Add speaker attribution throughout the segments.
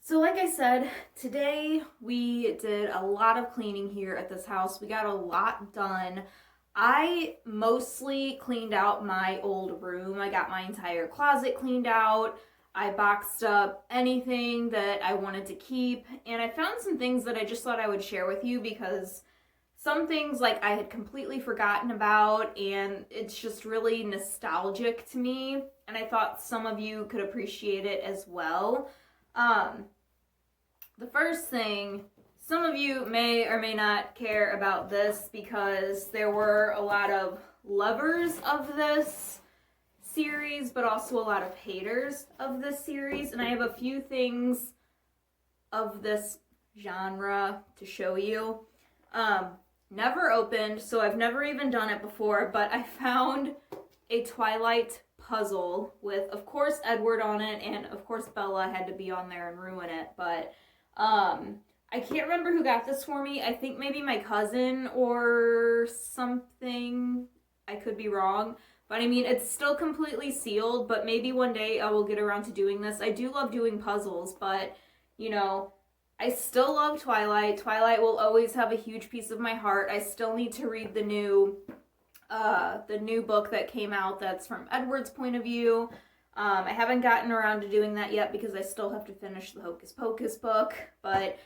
Speaker 1: So like I said, today we did a lot of cleaning here at this house. We got a lot done. I mostly cleaned out my old room. I got my entire closet cleaned out. I boxed up anything that I wanted to keep, and I found some things that I just thought I would share with you because some things like I had completely forgotten about, and it's just really nostalgic to me, and I thought some of you could appreciate it as well. Um, the first thing, some of you may or may not care about this because there were a lot of lovers of this series, but also a lot of haters of this series. And I have a few things of this genre to show you. Never opened, so I've never even done it before, but I found a Twilight puzzle with, of course, Edward on it, and of course Bella had to be on there and ruin it, but I can't remember who got this for me. I think maybe my cousin or something. I could be wrong. But I mean, it's still completely sealed, but maybe one day I will get around to doing this. I do love doing puzzles, but, you know, I still love Twilight. Twilight will always have a huge piece of my heart. I still need to read the new book that came out that's from Edward's point of view. I haven't gotten around to doing that yet because I still have to finish the Hocus Pocus book, but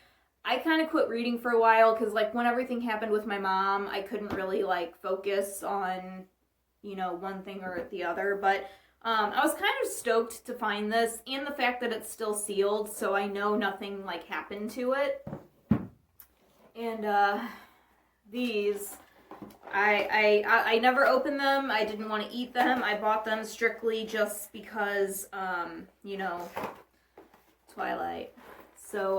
Speaker 1: I kind of quit reading for a while because, like, when everything happened with my mom, I couldn't really, like, focus on, one thing or the other, but I was kind of stoked to find this, and the fact that it's still sealed, so I know nothing, like, happened to it. And, these... I never opened them. I didn't want to eat them. I bought them strictly just because, Twilight. So,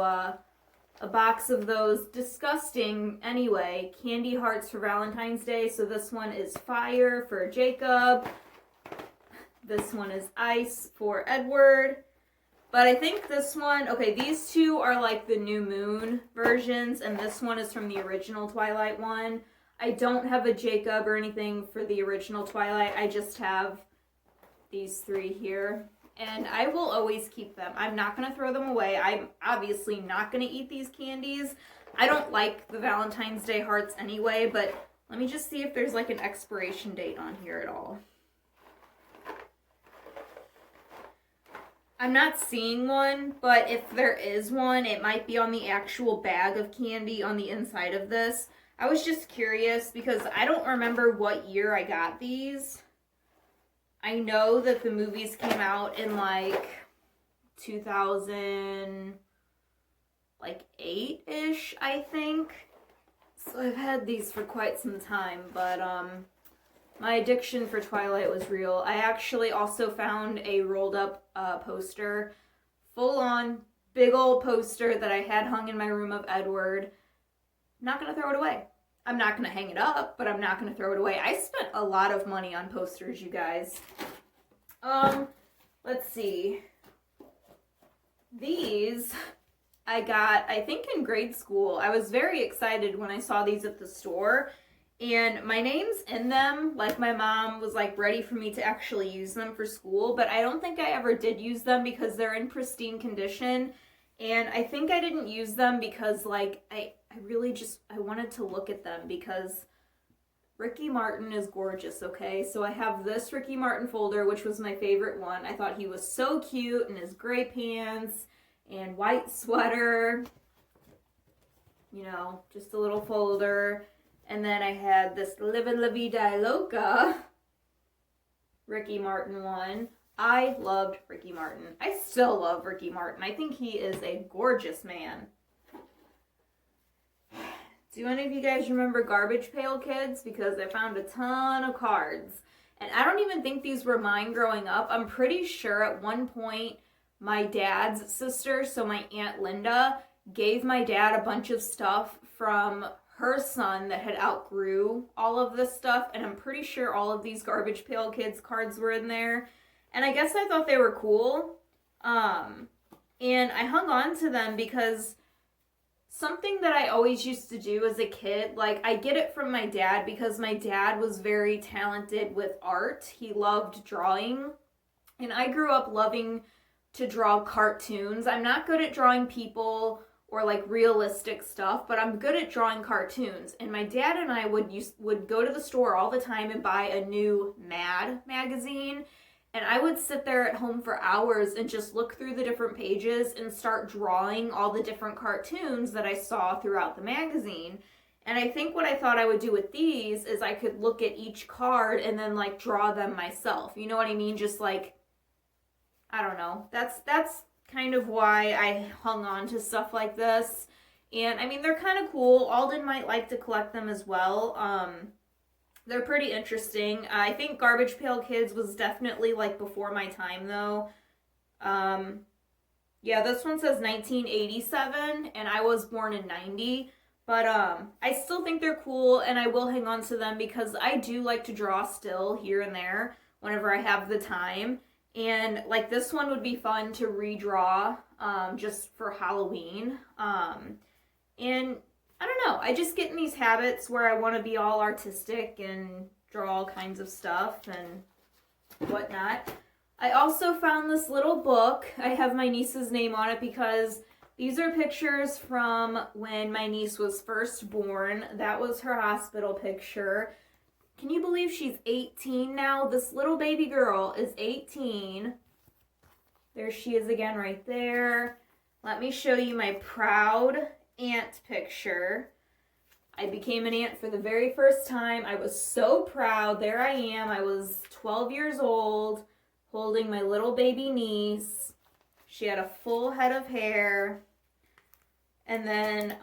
Speaker 1: a box of those disgusting, anyway, candy hearts for Valentine's Day. So this one is fire for Jacob. This one is ice for Edward. But I think this one, okay, these two are like the New Moon versions, and this one is from the original Twilight one. I don't have a Jacob or anything for the original Twilight. I just have these three here. And I will always keep them. I'm not going to throw them away. I'm obviously not going to eat these candies. I don't like the Valentine's Day hearts anyway, but let me just see if there's like an expiration date on here at all. I'm not seeing one, but if there is one, it might be on the actual bag of candy on the inside of this. I was just curious because I don't remember what year I got these. I know that the movies came out in like 2008-ish, I think. So I've had these for quite some time, but my addiction for Twilight was real. I actually also found a rolled up poster, full on big old poster that I had hung in my room of Edward. Not gonna throw it away. I'm not gonna hang it up, but I'm not gonna throw it away. I spent a lot of money on posters, you guys. Let's see. These I got, I think, in grade school. I was very excited when I saw these at the store, and my name's in them. Like, my mom was like ready for me to actually use them for school, but I don't think I ever did use them because they're in pristine condition. And I think I didn't use them because, like, I really just, I wanted to look at them because Ricky Martin is gorgeous, okay? So I have this Ricky Martin folder, which was my favorite one. I thought he was so cute in his gray pants and white sweater. Just a little folder. And then I had this Livin' La Vida Loca Ricky Martin one. I loved Ricky Martin. I still love Ricky Martin. I think he is a gorgeous man. Do any of you guys remember Garbage Pail Kids? Because I found a ton of cards. And I don't even think these were mine growing up. I'm pretty sure at one point my dad's sister, so my Aunt Linda, gave my dad a bunch of stuff from her son that had outgrew all of this stuff. And I'm pretty sure all of these Garbage Pail Kids cards were in there. And I guess I thought they were cool. And I hung on to them because something that I always used to do as a kid, like, I get it from my dad because my dad was very talented with art. He loved drawing. And I grew up loving to draw cartoons. I'm not good at drawing people or like realistic stuff, but I'm good at drawing cartoons. And my dad and I would go to the store all the time and buy a new Mad magazine. And I would sit there at home for hours and just look through the different pages and start drawing all the different cartoons that I saw throughout the magazine. And I think what I thought I would do with these is I could look at each card and then like draw them myself. You know what I mean? Just like, I don't know. That's kind of why I hung on to stuff like this. And I mean, they're kind of cool. Alden might like to collect them as well. They're pretty interesting. I think Garbage Pail Kids was definitely like before my time though. Yeah, this one says 1987 and I was born in 90. But I still think they're cool and I will hang on to them because I do like to draw still here and there whenever I have the time. And like this one would be fun to redraw just for Halloween. And I don't know, I just get in these habits where I want to be all artistic and draw all kinds of stuff and whatnot. I also found this little book. I have my niece's name on it because these are pictures from when my niece was first born. That was her hospital picture. Can you believe she's 18 now? This little baby girl is 18. There she is again right there. Let me show you my proud aunt picture. I became an aunt for the very first time. I was so proud. There I am. I was 12 years old holding my little baby niece. She had a full head of hair. And then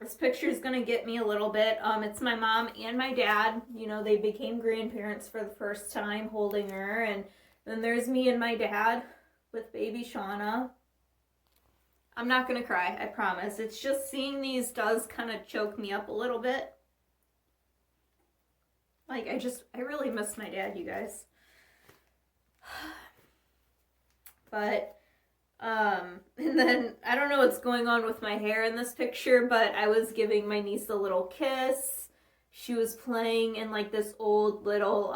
Speaker 1: this picture is going to get me a little bit. It's my mom and my dad. You know, they became grandparents for the first time holding her. And then there's me and my dad with baby Shauna. I'm not going to cry, I promise. It's just seeing these does kind of choke me up a little bit. Like, I really miss my dad, you guys. But, and then, I don't know what's going on with my hair in this picture, but I was giving my niece a little kiss. She was playing in, like, this old little,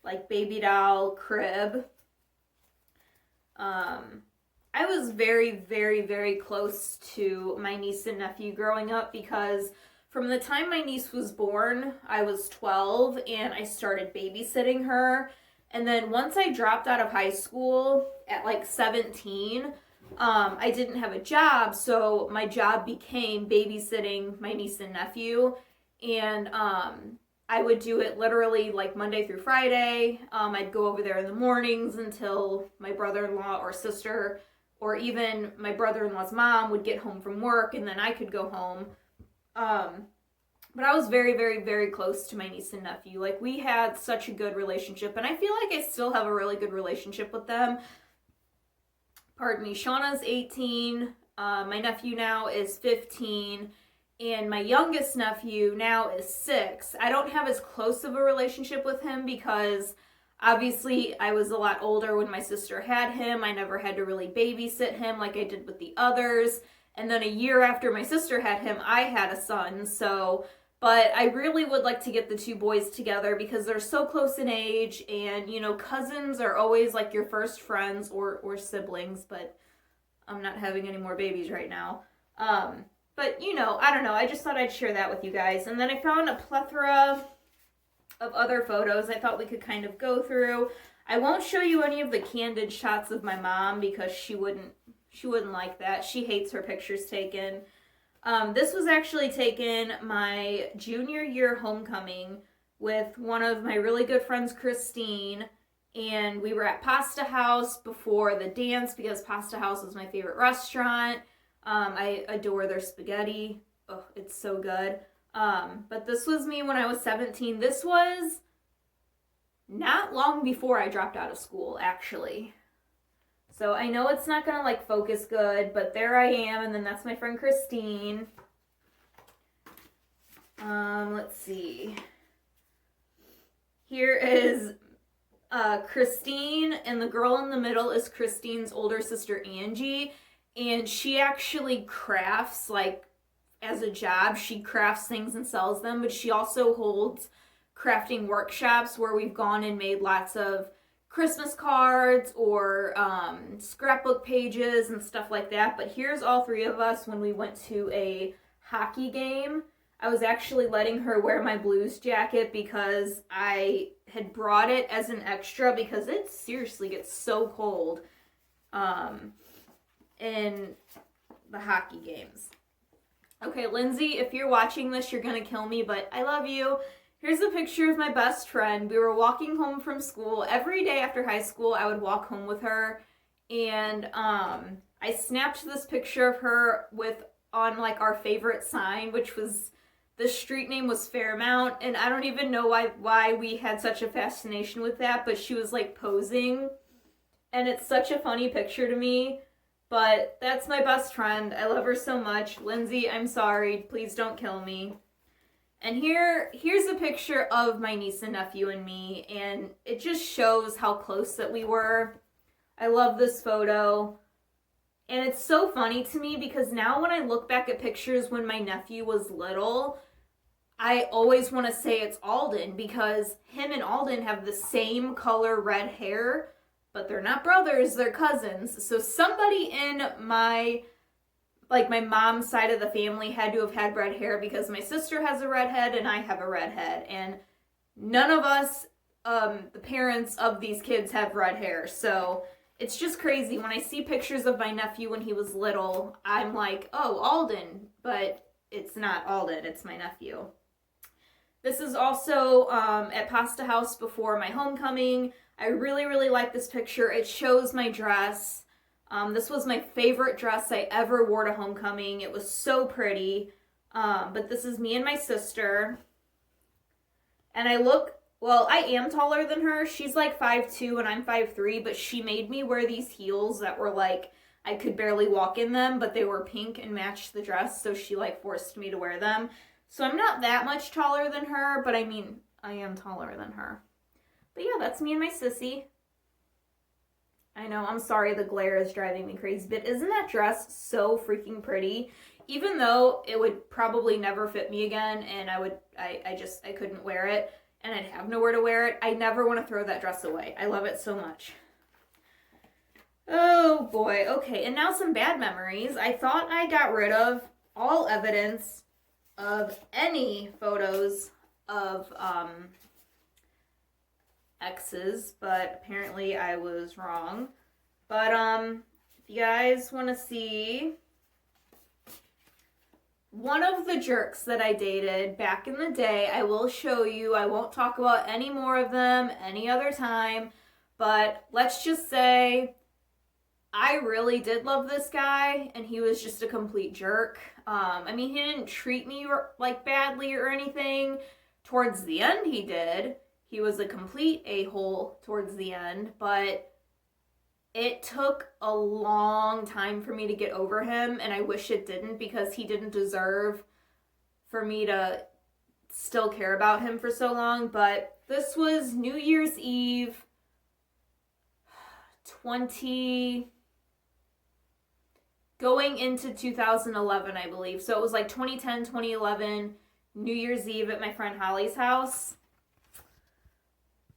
Speaker 1: like, baby doll crib. I was very, very, very close to my niece and nephew growing up because from the time my niece was born, I was 12 and I started babysitting her. And then once I dropped out of high school at like 17, I didn't have a job. So my job became babysitting my niece and nephew. And I would do it literally like Monday through Friday. I'd go over there in the mornings until my brother-in-law or sister or even my brother-in-law's mom would get home from work and then I could go home. But I was very, very, very close to my niece and nephew. Like, we had such a good relationship, and I feel like I still have a really good relationship with them. Pardon me, Shauna's 18, my nephew now is 15, and my youngest nephew now is 6. I don't have as close of a relationship with him because obviously I was a lot older when my sister had him. I never had to really babysit him like I did with the others. And then a year after my sister had him, I had a son, so... But I really would like to get the two boys together because they're so close in age and, you know, cousins are always like your first friends or siblings, but I'm not having any more babies right now. But, you know, I don't know. I just thought I'd share that with you guys. And then I found a plethora of other photos I thought we could kind of go through. I won't show you any of the candid shots of my mom because she wouldn't like that. She hates her pictures taken. This was actually taken my junior year homecoming with one of my really good friends, Christine, and we were at Pasta House before the dance because Pasta House is my favorite restaurant. I adore their spaghetti. Oh, it's so good. But this was me when I was 17. This was not long before I dropped out of school, actually. So I know it's not going to like focus good, but there I am, and then that's my friend Christine. Let's see. Here is Christine, and the girl in the middle is Christine's older sister Angie, and she actually crafts, like, as a job. She crafts things and sells them, but she also holds crafting workshops where we've gone and made lots of Christmas cards or scrapbook pages and stuff like that. But here's all three of us when we went to a hockey game. I was actually letting her wear my Blues jacket because I had brought it as an extra because it seriously gets so cold in the hockey games. Okay, Lindsay, if you're watching this, you're gonna kill me, but I love you. Here's a picture of my best friend. We were walking home from school. Every day after high school, I would walk home with her, and I snapped this picture of her on like our favorite sign, which was, the street name was Fairmount, and I don't even know why we had such a fascination with that, but she was like posing, and it's such a funny picture to me. But that's my best friend. I love her so much. Lindsay, I'm sorry. Please don't kill me. And here's a picture of my niece and nephew and me, and it just shows how close that we were. I love this photo. And it's so funny to me because now when I look back at pictures when my nephew was little, I always want to say it's Alden because him and Alden have the same color red hair, but they're not brothers, they're cousins. So somebody in my mom's side of the family had to have had red hair because my sister has a red head and I have a red head. And none of us, the parents of these kids, have red hair. So it's just crazy. When I see pictures of my nephew when he was little, I'm like, oh, Alden. But it's not Alden, it's my nephew. This is also at Pasta House before my homecoming. I really, really like this picture. It shows my dress. This was my favorite dress I ever wore to homecoming. It was so pretty. But this is me and my sister. And I am taller than her. She's like 5'2" and I'm 5'3", but she made me wear these heels that were like, I could barely walk in them, but they were pink and matched the dress, so she like forced me to wear them. So I'm not that much taller than her, but I mean, I am taller than her. But yeah, that's me and my sissy. I know, I'm sorry the glare is driving me crazy, but isn't that dress so freaking pretty? Even though it would probably never fit me again and I couldn't wear it and I'd have nowhere to wear it, I never want to throw that dress away. I love it so much. Oh boy, okay, and now some bad memories. I thought I got rid of all evidence of any photos of exes, but apparently I was wrong. But if you guys want to see one of the jerks that I dated back in the day, I will show you. I won't talk about any more of them any other time, but let's just say I really did love this guy and he was just a complete jerk. I mean, he didn't treat me like badly or anything. Towards the end he did. He was a complete a-hole towards the end, but it took a long time for me to get over him, and I wish it didn't because he didn't deserve for me to still care about him for so long. But this was New Year's Eve going into 2011, I believe. So it was like 2010, 2011, New Year's Eve at my friend Holly's house.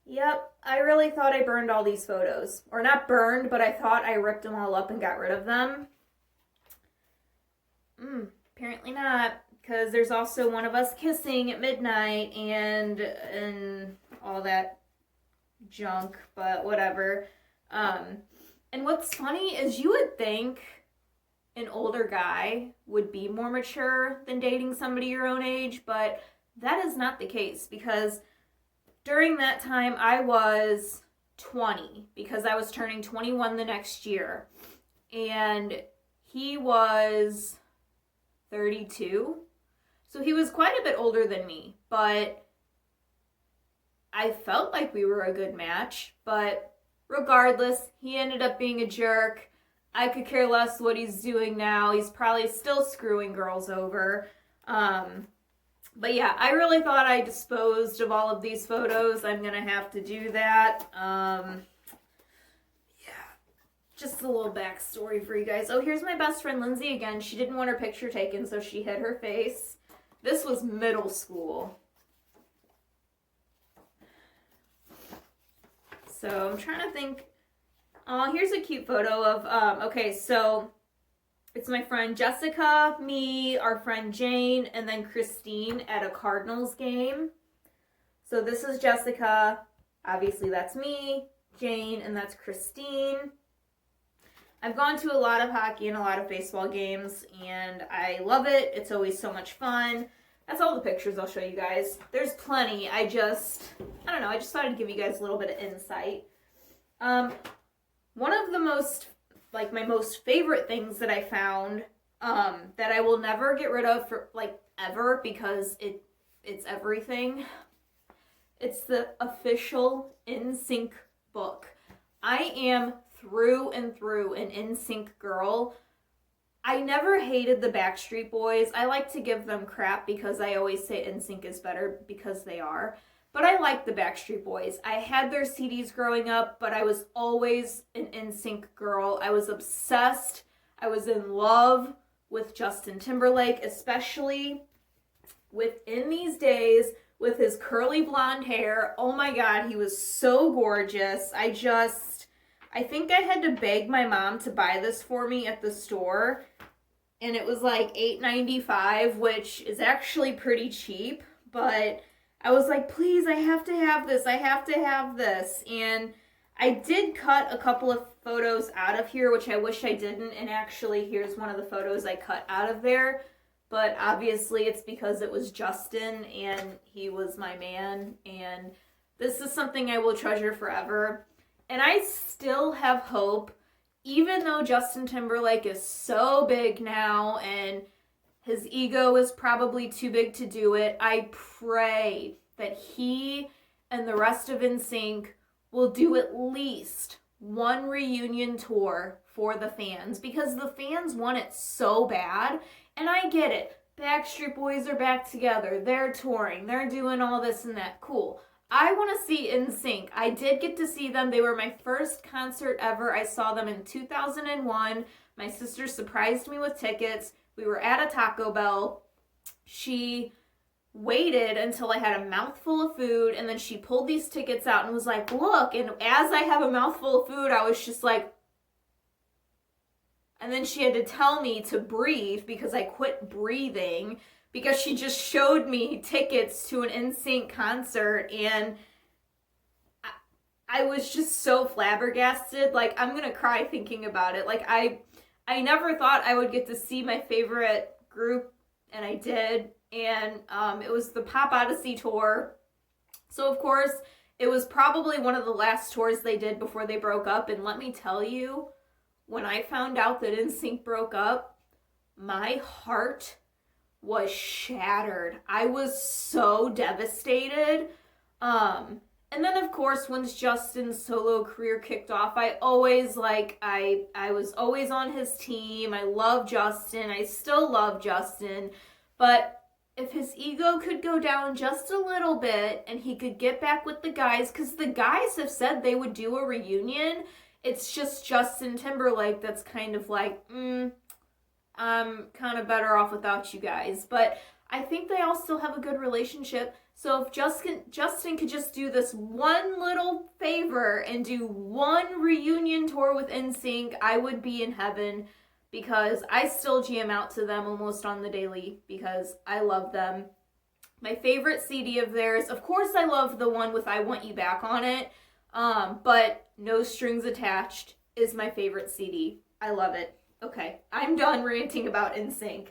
Speaker 1: Yep, I really thought I burned all these photos. Or not burned, but I thought I ripped them all up and got rid of them. Apparently not, because there's also one of us kissing at midnight and all that junk, but whatever. And what's funny is you would think an older guy would be more mature than dating somebody your own age, but that is not the case because during that time, I was 20 because I was turning 21 the next year. And he was 32. So he was quite a bit older than me. But I felt like we were a good match. But regardless, he ended up being a jerk. I could care less what he's doing now. He's probably still screwing girls over. But yeah, I really thought I disposed of all of these photos. I'm going to have to do that. Yeah, just a little backstory for you guys. Oh, here's my best friend Lindsay again. She didn't want her picture taken, so she hid her face. This was middle school. So I'm trying to think. Oh, here's a cute photo of, okay, so it's my friend Jessica, me, our friend Jane, and then Christine at a Cardinals game. So this is Jessica. Obviously that's me, Jane, and that's Christine. I've gone to a lot of hockey and a lot of baseball games, and I love it. It's always so much fun. That's all the pictures I'll show you guys. There's plenty. I don't know, I just thought I'd give you guys a little bit of insight. One of the my most favorite things that I found, that I will never get rid of for, ever, because it's everything. It's the official NSYNC book. I am through and through an NSYNC girl. I never hated the Backstreet Boys. I like to give them crap because I always say NSYNC is better, because they are. But I like the Backstreet Boys. I had their CDs growing up, but I was always an NSYNC girl. I was obsessed. I was in love with Justin Timberlake, especially within these days with his curly blonde hair. Oh my God, he was so gorgeous. I think I had to beg my mom to buy this for me at the store, and it was like $8.95, which is actually pretty cheap, but I was like, please, I have to have this. I have to have this. And I did cut a couple of photos out of here, which I wish I didn't, and actually here's one of the photos I cut out of there, but obviously it's because it was Justin, and he was my man, and this is something I will treasure forever. And I still have hope, even though Justin Timberlake is so big now and his ego is probably too big to do it. I pray that he and the rest of NSYNC will do at least one reunion tour for the fans, because the fans want it so bad. And I get it. Backstreet Boys are back together. They're touring. They're doing all this and that. Cool. I want to see NSYNC. I did get to see them. They were my first concert ever. I saw them in 2001. My sister surprised me with tickets. We were at a Taco Bell. She waited until I had a mouthful of food, and then she pulled these tickets out and was like, look. And as I have a mouthful of food, I was just like, and then she had to tell me to breathe because I quit breathing, because she just showed me tickets to an NSYNC concert, and I was just so flabbergasted. Like, I'm gonna cry thinking about it. Like, I never thought I would get to see my favorite group, and I did. And it was the Pop Odyssey tour. So, of course, it was probably one of the last tours they did before they broke up. And let me tell you, when I found out that NSYNC broke up, my heart was shattered. I was so devastated. And then, of course, once Justin's solo career kicked off, I was always on his team. I love Justin. I still love Justin. But if his ego could go down just a little bit and he could get back with the guys, because the guys have said they would do a reunion, it's just Justin Timberlake that's kind of like, I'm kind of better off without you guys. But I think they all still have a good relationship. So if Justin could just do this one little favor and do one reunion tour with NSYNC, I would be in heaven, because I still jam out to them almost on the daily because I love them. My favorite CD of theirs, of course I love the one with I Want You Back on it, but No Strings Attached is my favorite CD. I love it. Okay, I'm done ranting about NSYNC.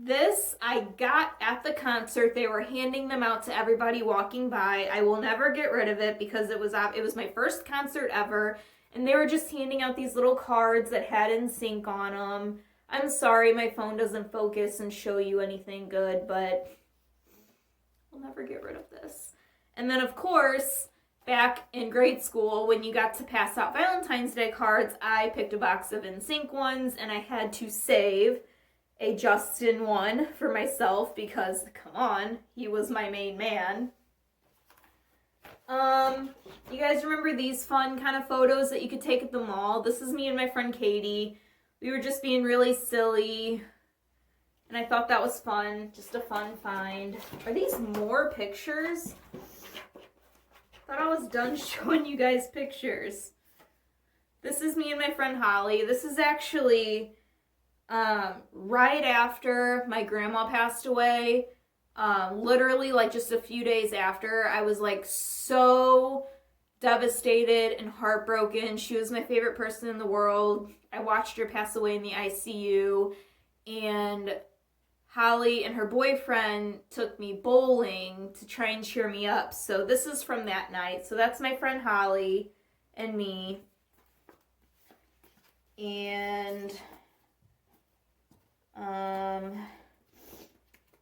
Speaker 1: This I got at the concert. They were handing them out to everybody walking by. I will never get rid of it because it was my first concert ever, and they were just handing out these little cards that had NSYNC on them. I'm sorry my phone doesn't focus and show you anything good, but I'll never get rid of this. And then, of course, back in grade school, when you got to pass out Valentine's Day cards, I picked a box of NSYNC ones, and I had to save a Justin one for myself because, come on, he was my main man. You guys remember these fun kind of photos that you could take at the mall? This is me and my friend Katie. We were just being really silly. And I thought that was fun. Just a fun find. Are these more pictures? Thought I was done showing you guys pictures. This is me and my friend Holly. This is actually right after my grandma passed away. Literally like just a few days after. I was like so devastated and heartbroken. She was my favorite person in the world. I watched her pass away in the ICU, and Holly and her boyfriend took me bowling to try and cheer me up. So this is from that night. So that's my friend Holly and me. And I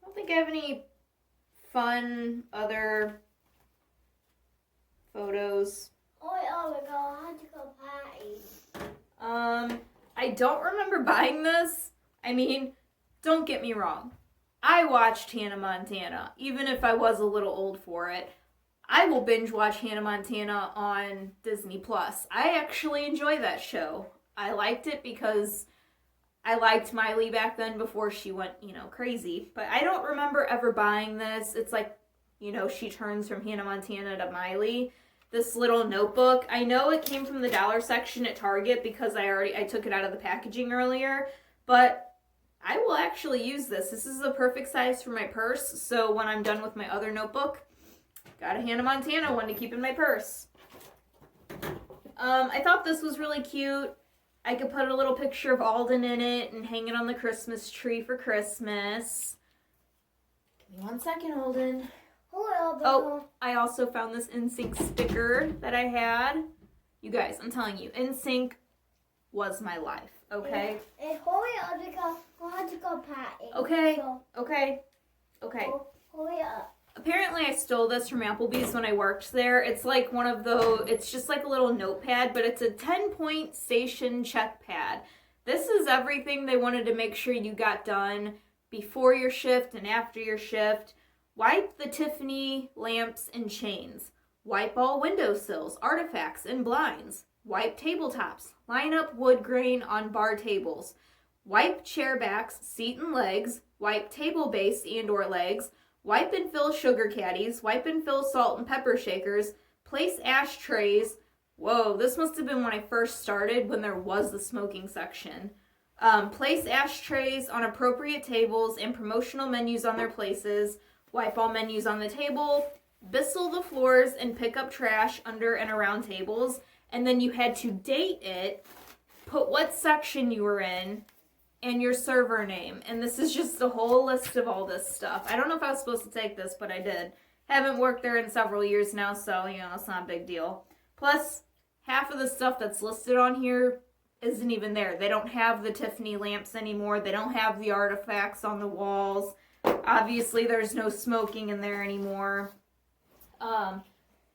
Speaker 1: don't think I have any fun other photos. I don't remember buying this. I mean, don't get me wrong. I watched Hannah Montana, even if I was a little old for it. I will binge watch Hannah Montana on Disney Plus. I actually enjoy that show. I liked it because I liked Miley back then before she went, crazy. But I don't remember ever buying this. It's like, she turns from Hannah Montana to Miley. This little notebook. I know it came from the dollar section at Target because I took it out of the packaging earlier, but I will actually use this. This is the perfect size for my purse, so when I'm done with my other notebook, got a Hannah Montana one to keep in my purse. I thought this was really cute. I could put a little picture of Alden in it and hang it on the Christmas tree for Christmas. Give me 1 second, Alden. Oh, I also found this NSYNC sticker that I had. You guys, I'm telling you, NSYNC was my life, okay? Okay. Apparently I stole this from Applebee's when I worked there. It's like one of those, it's just like a little notepad, but it's a 10-point station check pad. This is everything they wanted to make sure you got done before your shift and after your shift. Wipe the Tiffany lamps and chains. Wipe all windowsills, artifacts, and blinds. Wipe tabletops. Line up wood grain on bar tables. Wipe chair backs, seat and legs. Wipe table base and or legs. Wipe and fill sugar caddies. Wipe and fill salt and pepper shakers. Place ashtrays. Whoa, this must have been when I first started, when there was the smoking section. Place ashtrays on appropriate tables and promotional menus on their places. Wipe all menus on the table, Bissell the floors, and pick up trash under and around tables. And then you had to date it, put what section you were in, and your server name. And this is just a whole list of all this stuff. I don't know if I was supposed to take this, but I did. Haven't worked there in several years now, so, it's not a big deal. Plus, half of the stuff that's listed on here isn't even there. They don't have the Tiffany lamps anymore. They don't have the artifacts on the walls. Obviously, there's no smoking in there anymore.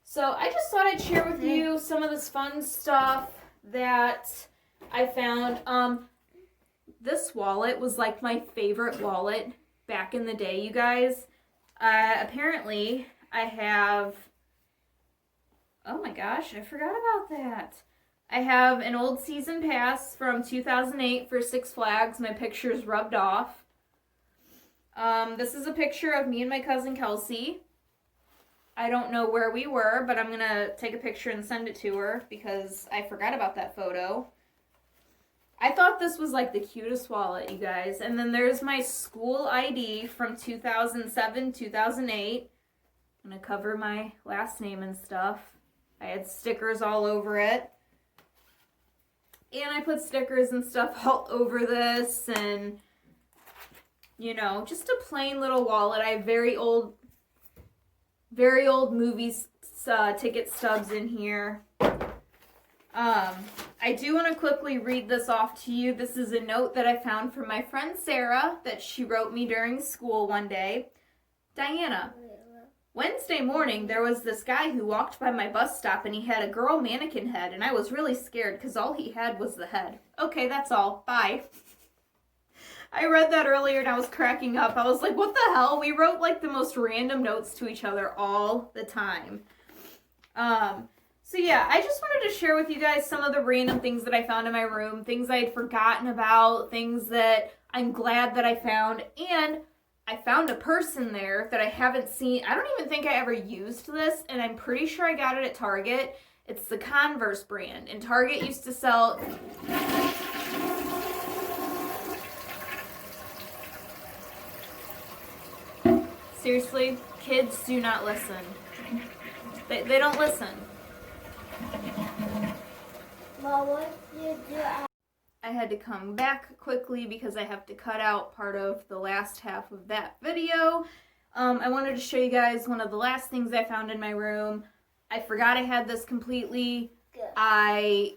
Speaker 1: So I just thought I'd share with you some of this fun stuff that I found. This wallet was like my favorite wallet back in the day, you guys. Apparently, I have... Oh my gosh, I forgot about that. I have an old season pass from 2008 for Six Flags. My picture's rubbed off. This is a picture of me and my cousin Kelsey. I don't know where we were, but I'm going to take a picture and send it to her because I forgot about that photo. I thought this was like the cutest wallet, you guys. And then there's my school ID from 2007, 2008. I'm going to cover my last name and stuff. I had stickers all over it. And I put stickers and stuff all over this, and just a plain little wallet. I have very old movies ticket stubs in here. I do want to quickly read this off to you. This is a note that I found from my friend Sarah that she wrote me during school one day. Diana, Wednesday morning there was this guy who walked by my bus stop and he had a girl mannequin head, and I was really scared because all he had was the head. Okay, that's all. Bye. I read that earlier and I was cracking up. I was like, what the hell? We wrote like the most random notes to each other all the time. So yeah, I just wanted to share with you guys some of the random things that I found in my room, things I had forgotten about, things that I'm glad that I found, and I found a purse in there that I haven't seen. I don't even think I ever used this, and I'm pretty sure I got it at Target. It's the Converse brand, and Target used to sell... Seriously, kids do not listen. They don't listen.
Speaker 2: Mom, what did you do?
Speaker 1: I had to come back quickly because I have to cut out part of the last half of that video. I wanted to show you guys one of the last things I found in my room. I forgot I had this completely.
Speaker 2: Good.
Speaker 1: I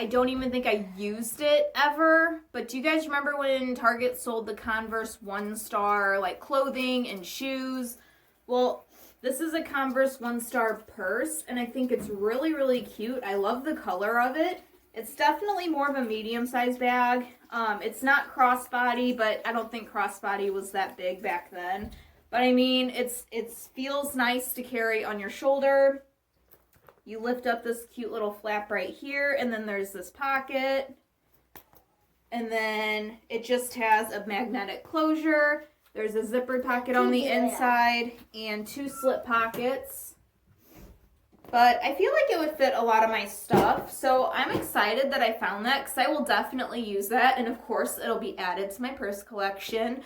Speaker 1: don't even think I used it ever, but do you guys remember when Target sold the Converse 1-star like clothing and shoes? Well, this is a Converse 1-star purse, and I think it's really, really cute. I love the color of it. It's definitely more of a medium-sized bag. It's not crossbody, but I don't think crossbody was that big back then. But I mean, it feels nice to carry on your shoulder. You lift up this cute little flap right here, and then there's this pocket. And then it just has a magnetic closure. There's a zipper pocket on the inside and 2 slip pockets. But I feel like it would fit a lot of my stuff, so I'm excited that I found that because I will definitely use that, and of course it'll be added to my purse collection.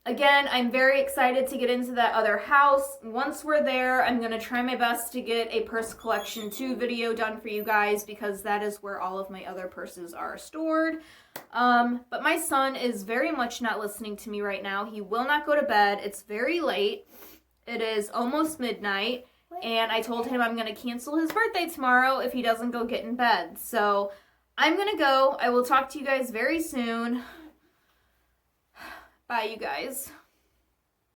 Speaker 1: Again, I'm very excited to get into that other house. Once we're there, I'm going to try my best to get a purse collection 2 video done for you guys because that is where all of my other purses are stored. But my son is very much not listening to me right now. He will not go to bed. It's very late. It is almost midnight. And I told him I'm going to cancel his birthday tomorrow if he doesn't go get in bed. So I'm going to go. I will talk to you guys very soon. Bye, you guys.